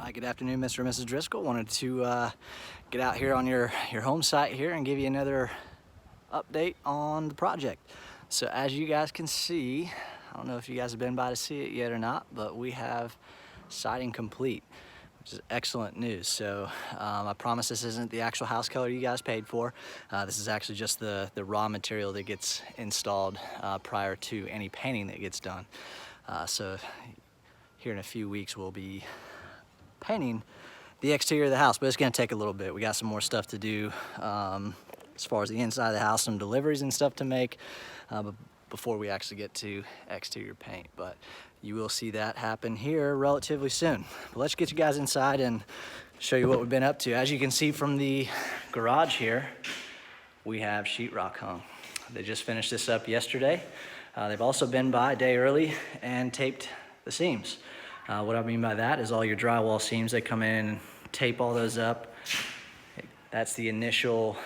right, good afternoon, Mr. and Mrs. Driscoll. Wanted to get out here on your home site here and give you another update on the project. So as you guys can see, I don't know if you guys have been by to see it yet or not, but we have siding complete, which is excellent news. So I promise this isn't the actual house color you guys paid for. This is actually just the raw material that gets installed prior to any painting that gets done. So here in a few weeks we'll be painting the exterior of the house, but it's gonna take a little bit. We got some more stuff to do as far as the inside of the house, some deliveries and stuff to make before we actually get to exterior paint. But you will see that happen here relatively soon. But let's get you guys inside and show you what we've been up to. As you can see from the garage here, we have sheetrock hung. They just finished this up yesterday. They've also been by a day early and taped the seams. What I mean by that is all your drywall seams, they come in and tape all those up. That's the initial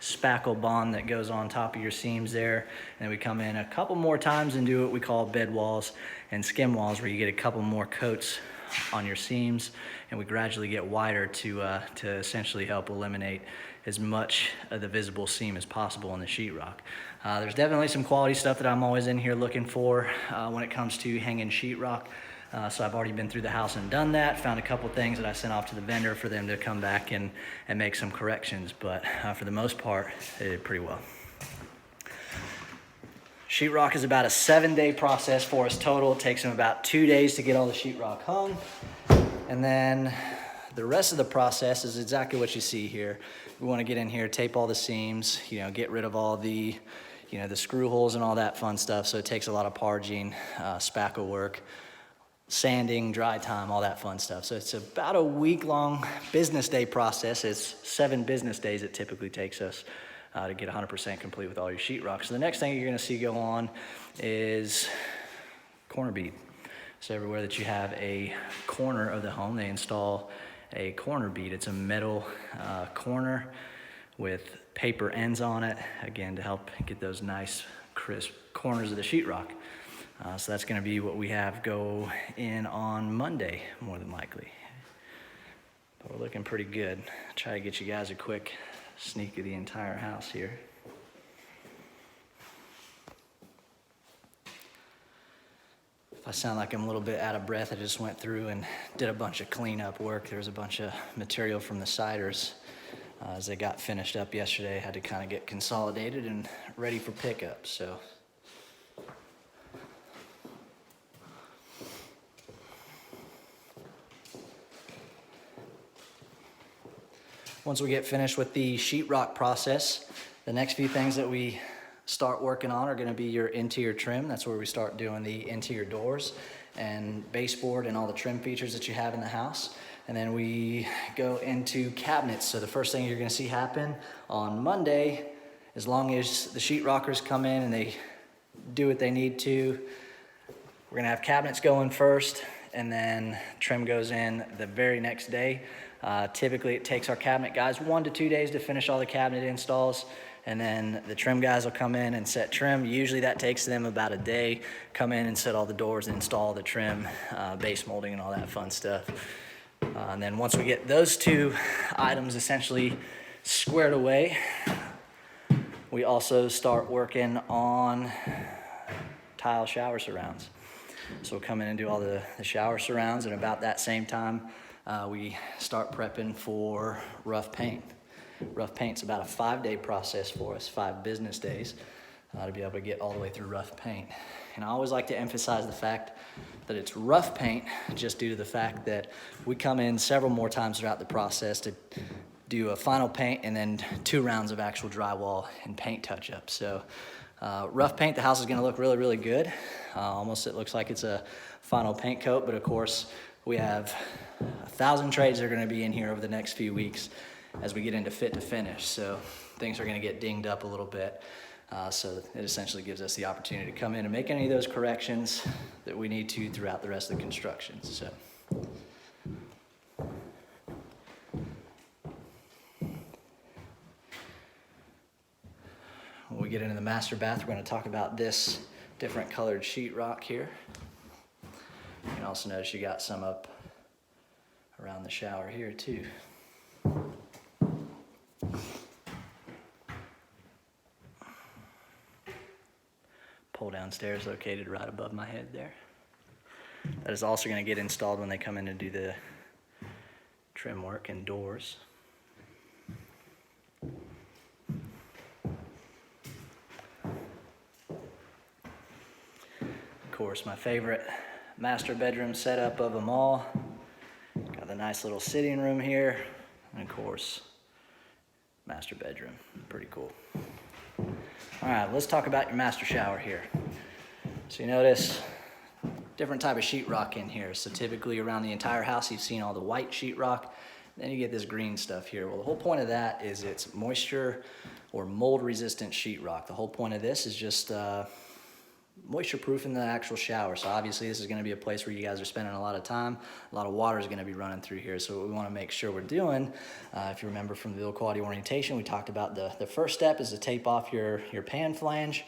spackle bond that goes on top of your seams there. And then we come in a couple more times and do what we call bed walls and skim walls, where you get a couple more coats on your seams, and we gradually get wider to essentially help eliminate as much of the visible seam as possible in the sheetrock. There's definitely some quality stuff that I'm always in here looking for when it comes to hanging sheetrock. So I've already been through the house and done that, found a couple things that I sent off to the vendor for them to come back and make some corrections, but for the most part, they did pretty well. Sheetrock is about a 7-day process for us total. It takes them about 2 days to get all the sheetrock hung. And then the rest of the process is exactly what you see here. We want to get in here, tape all the seams, get rid of all the, the screw holes and all that fun stuff. So it takes a lot of parging, spackle work, sanding, dry time, all that fun stuff. So it's about a week-long business day process. It's 7 business days it typically takes us to get 100% complete with all your sheetrock. So the next thing you're gonna see go on is corner bead. So everywhere that you have a corner of the home, they install a corner bead. It's a metal corner with paper ends on it, again, to help get those nice, crisp corners of the sheetrock. So that's gonna be what we have go in on Monday, more than likely. But we're looking pretty good. I'll try to get you guys a quick sneak of the entire house here. If I sound like I'm a little bit out of breath, I just went through and did a bunch of cleanup work. There was a bunch of material from the siders as they got finished up yesterday. I had to kind of get consolidated and ready for pickup, so. Once we get finished with the sheetrock process, the next few things that we start working on are gonna be your interior trim. That's where we start doing the interior doors and baseboard and all the trim features that you have in the house. And then we go into cabinets. So the first thing you're gonna see happen on Monday, as long as the sheetrockers come in and they do what they need to, we're gonna have cabinets going first, and then trim goes in the very next day. Typically it takes our cabinet guys 1 to 2 days to finish all the cabinet installs, and then the trim guys will come in and set trim. Usually that takes them about a day, come in and set all the doors, install the trim, base molding and all that fun stuff. And then once we get those 2 items essentially squared away, we also start working on tile shower surrounds. So we'll come in and do all the shower surrounds, and about that same time, we start prepping for rough paint. Rough paint's about a 5-day process for us, 5 business days, to be able to get all the way through rough paint. And I always like to emphasize the fact that it's rough paint just due to the fact that we come in several more times throughout the process to do a final paint and then 2 rounds of actual drywall and paint touch-up. So rough paint, the house is gonna look really, really good. Almost it looks like it's a final paint coat, but of course we have 1,000 trades that are gonna be in here over the next few weeks as we get into fit to finish. So things are gonna get dinged up a little bit. So it essentially gives us the opportunity to come in and make any of those corrections that we need to throughout the rest of the construction. So. When we get into the master bath, we're gonna talk about this different colored sheetrock here. You can also notice you got some up around the shower here too. Pull down stairs located right above my head there. That is also going to get installed when they come in to do the trim work and doors. Of course, my favorite master bedroom setup of them all. Got the nice little sitting room here, and of course, master bedroom. Pretty cool. All right, let's talk about your master shower here. So you notice different type of sheetrock in here. So typically around the entire house, you've seen all the white sheetrock. Then you get this green stuff here. Well, the whole point of that is it's moisture or mold resistant sheetrock. The whole point of this is just moisture proofing the actual shower. So obviously this is going to be a place where you guys are spending a lot of time. A lot of water is going to be running through here. So what we want to make sure we're doing, if you remember from the build quality orientation, we talked about the first step is to tape off your pan flange.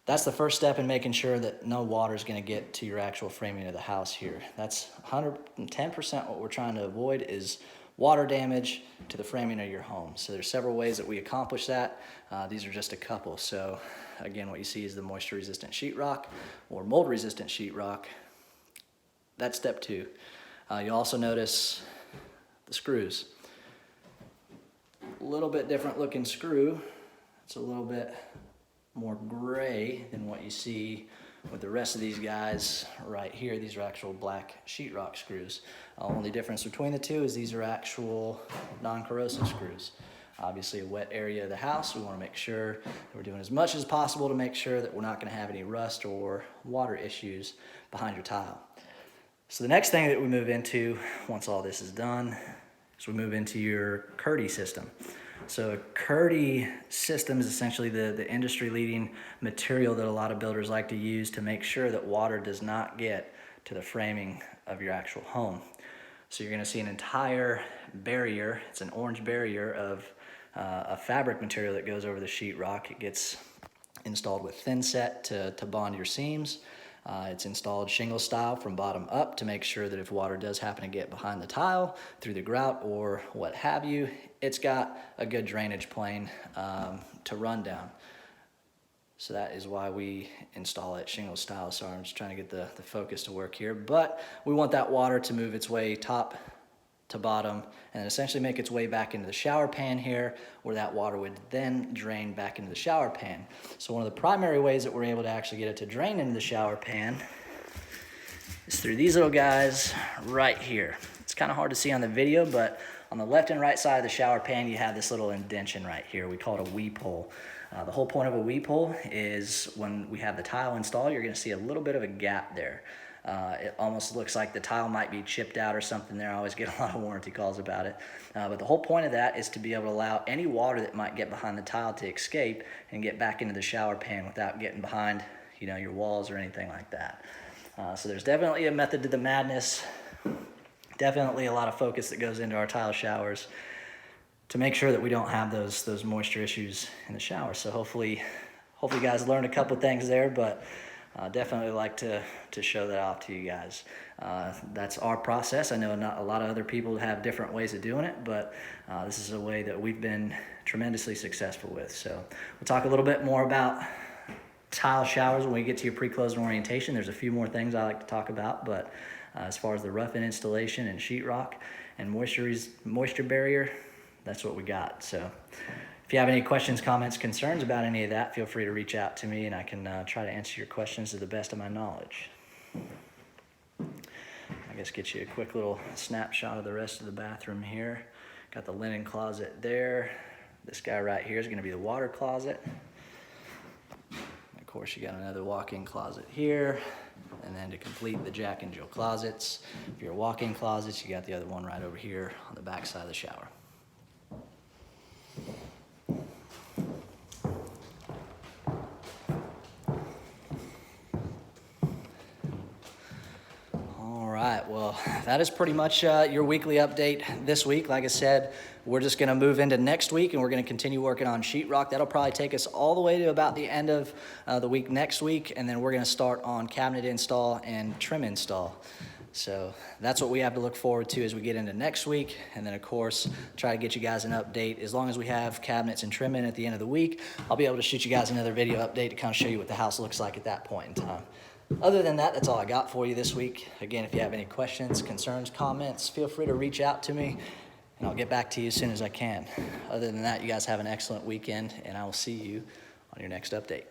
That's the first step in making sure that no water is going to get to your actual framing of the house here. That's 110% what we're trying to avoid is water damage to the framing of your home. So there's several ways that we accomplish that. These are just a couple. So again, what you see is the moisture resistant sheetrock or mold resistant sheetrock. That's step two. You'll also notice the screws. A little bit different looking screw. It's a little bit more gray than what you see with the rest of these guys right here. These are actual black sheetrock screws. Only difference between the two is these are actual non-corrosive screws. Obviously a wet area of the house, we want to make sure that we're doing as much as possible to make sure that we're not going to have any rust or water issues behind your tile. So the next thing that we move into once all this is done is we move into your Kerdi system. So a Kerdi system is essentially the industry-leading material that a lot of builders like to use to make sure that water does not get to the framing of your actual home. So you're going to see an entire barrier. It's an orange barrier of a fabric material that goes over the sheetrock. It gets installed with thin set to bond your seams. It's installed shingle style from bottom up to make sure that if water does happen to get behind the tile through the grout or what have you, it's got a good drainage plane to run down. So that is why we install it shingle style. Sorry, I'm just trying to get the focus to work here. But we want that water to move its way top to bottom and essentially make its way back into the shower pan here, where that water would then drain back into the shower pan. So one of the primary ways that we're able to actually get it to drain into the shower pan is through these little guys right here. It's kind of hard to see on the video, but on the left and right side of the shower pan, you have this little indention right here. We call it a weep hole. The whole point of a weep hole is when we have the tile installed, you're going to see a little bit of a gap there. It almost looks like the tile might be chipped out or something there. I always get a lot of warranty calls about it. But the whole point of that is to be able to allow any water that might get behind the tile to escape and get back into the shower pan without getting behind, your walls or anything like that. So there's definitely a method to the madness. Definitely a lot of focus that goes into our tile showers to make sure that we don't have those moisture issues in the shower. So hopefully you guys learned a couple things there, but definitely like to show that off to you guys. That's our process. I know not a lot of other people have different ways of doing it, but this is a way that we've been tremendously successful with. So we'll talk a little bit more about tile showers when we get to your pre-closing orientation. There's a few more things I like to talk about, but as far as the rough-in installation and sheetrock and moisture barrier, that's what we got. So if you have any questions, comments, concerns about any of that, feel free to reach out to me and I can try to answer your questions to the best of my knowledge. I guess get you a quick little snapshot of the rest of the bathroom here. Got the linen closet there. This guy right here is going to be the water closet. Of course, you got another walk-in closet here. And then to complete the Jack and Jill closets, for your walk-in closets, you got the other one right over here on the back side of the shower. All right, well, that is pretty much your weekly update this week. Like I said, we're just going to move into next week and we're going to continue working on sheetrock. That'll probably take us all the way to about the end of the week next week, and then we're going to start on cabinet install and trim install. So that's what we have to look forward to as we get into next week. And then of course, try to get you guys an update. As long as we have cabinets and trim in at the end of the week, I'll be able to shoot you guys another video update to kind of show you what the house looks like at that point in time. Other than that, that's all I got for you this week. Again, if you have any questions, concerns, comments, feel free to reach out to me and I'll get back to you as soon as I can. Other than that, you guys have an excellent weekend and I will see you on your next update.